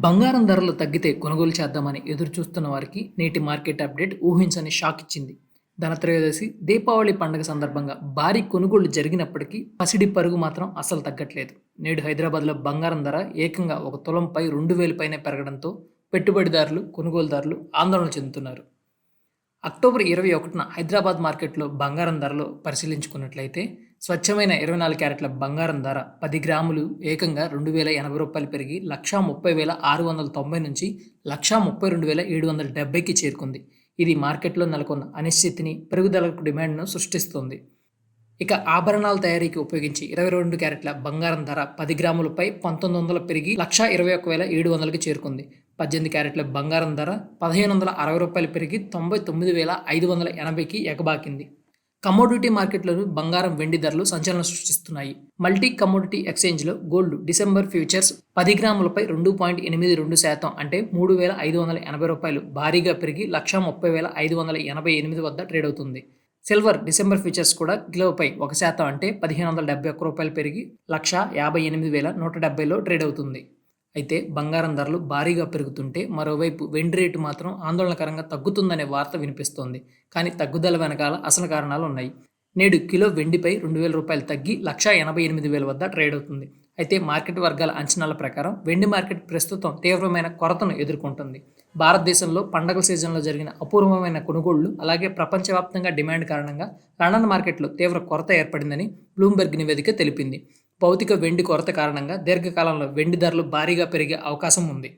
బంగారం ధరలు తగ్గితే కొనుగోలు చేద్దామని ఎదురుచూస్తున్న వారికి నేటి మార్కెట్ అప్డేట్ ఊహించని షాక్ ఇచ్చింది. ధనత్రయోదశి, దీపావళి పండుగ సందర్భంగా భారీ కొనుగోళ్లు జరిగినప్పటికీ పసిడి పరుగు మాత్రం అస్సలు తగ్గట్లేదు. నేడు హైదరాబాద్లో బంగారం ధర ఏకంగా ఒక తులంపై 2,000 పైనే పెరగడంతో పెట్టుబడిదారులు, కొనుగోలుదారులు ఆందోళన చెందుతున్నారు. అక్టోబర్ 21న హైదరాబాద్ మార్కెట్లో బంగారం ధరలు పరిశీలించుకున్నట్లయితే స్వచ్ఛమైన 24 క్యారెట్ల బంగారం ధర 10 గ్రాములు ఏకంగా 2,080 రూపాయలు పెరిగి 1,30,690 నుంచి 1,32,770కి చేరుకుంది. ఇది మార్కెట్లో నెలకొన్న అనిశ్చితిని, పెరుగుదలకు డిమాండ్ను సృష్టిస్తోంది. ఇక ఆభరణాల తయారీకి ఉపయోగించి 22 క్యారెట్ల బంగారం ధర 10 గ్రాములపై 1,900 పెరిగి 1,21,700కి చేరుకుంది. 18 క్యారెట్ల బంగారం ధర 1,560 రూపాయలు పెరిగి 99,580కి ఎగబాకింది. కమోడిటీ మార్కెట్లోనూ బంగారం, వెండి ధరలు సంచలనం సృష్టిస్తున్నాయి. మల్టీ కమోడిటీ ఎక్స్చేంజ్లో గోల్డ్ డిసెంబర్ ఫ్యూచర్స్ 10 గ్రాములపై 2.82% అంటే 3,580 రూపాయలు భారీగా పెరిగి 1,30,588 వద్ద ట్రేడ్ అవుతుంది. సిల్వర్ డిసెంబర్ ఫ్యూచర్స్ కూడా కిలోపై 1% అంటే 1,571 రూపాయలు పెరిగి 1,58,170లో ట్రేడ్ అవుతుంది. అయితే బంగారం ధరలు భారీగా పెరుగుతుంటే మరోవైపు వెండి రేటు మాత్రం ఆందోళనకరంగా తగ్గుతుందనే వార్త వినిపిస్తోంది. కానీ తగ్గుదల వెనకాల అసలు కారణాలు ఉన్నాయి. నేడు కిలో వెండిపై 2,000 రూపాయలు తగ్గి 1,88,000 వద్ద ట్రేడ్ అవుతుంది. అయితే మార్కెట్ వర్గాల అంచనాల ప్రకారం వెండి మార్కెట్ ప్రస్తుతం తీవ్రమైన కొరతను ఎదుర్కొంటుంది. భారతదేశంలో పండగల సీజన్లో జరిగిన అపూర్వమైన కొనుగోళ్లు, అలాగే ప్రపంచవ్యాప్తంగా డిమాండ్ కారణంగా లండన్ మార్కెట్లో తీవ్ర కొరత ఏర్పడిందని బ్లూంబెర్గ్ నివేదిక తెలిపింది. భౌతిక వెండి కొరత కారణంగా దీర్ఘకాలంలో వెండి ధరలు భారీగా పెరిగే అవకాశం ఉంది.